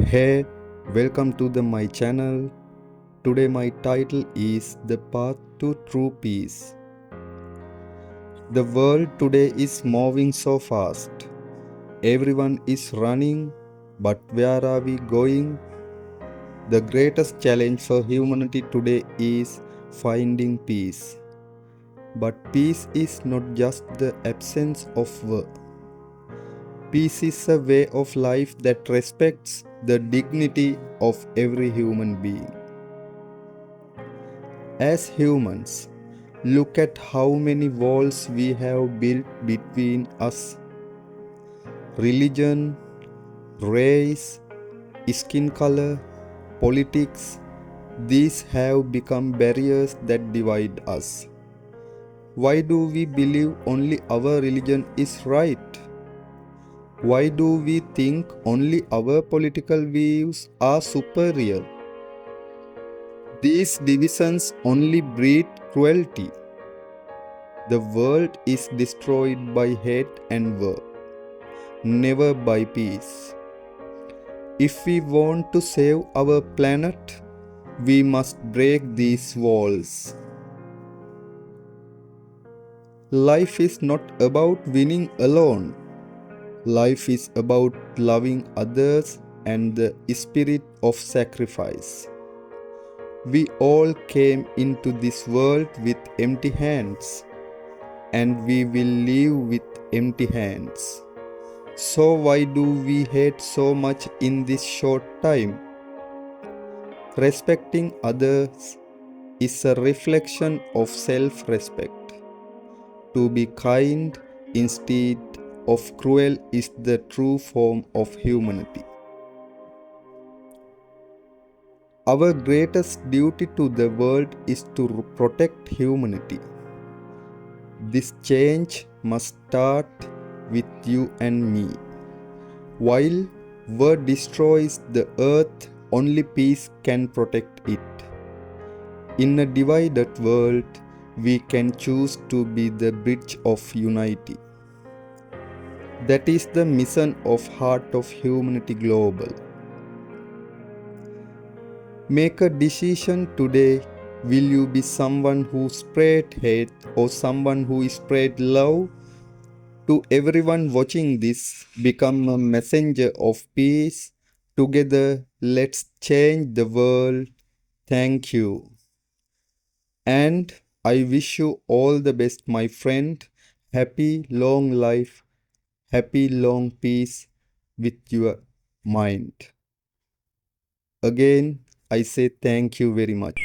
Hey, welcome to my channel. Today my title is The Path to True Peace. The world today is moving so fast. Everyone is running, but where are we going? The greatest challenge for humanity today is finding peace. But peace is not just the absence of war. Peace is a way of life that respects the dignity of every human being. As humans, look at how many walls we have built between us. Religion, race, skin color, politics, these have become barriers that divide us. Why do we believe only our religion is right? Why do we think only our political views are superior? These divisions only breed cruelty. The world is destroyed by hate and war, never by peace. If we want to save our planet, we must break these walls. Life is not about winning alone. Life is about loving others and the spirit of sacrifice. We all came into this world with empty hands, and we will leave with empty hands. So why do we hate so much in this short time? Respecting others is a reflection of self-respect. To be kind instead of cruel is the true form of humanity. Our greatest duty to the world is to protect humanity. This change must start with you and me. While war destroys the earth, only peace can protect it. In a divided world, we can choose to be the bridge of unity. That is the mission of Heart of Humanity Global. Make a decision today. Will you be someone who spread hate or someone who spread love? To everyone watching this, become a messenger of peace. Together, let's change the world. Thank you. And I wish you all the best, my friend. Happy long life, happy long peace with your mind. Again, I say thank you very much.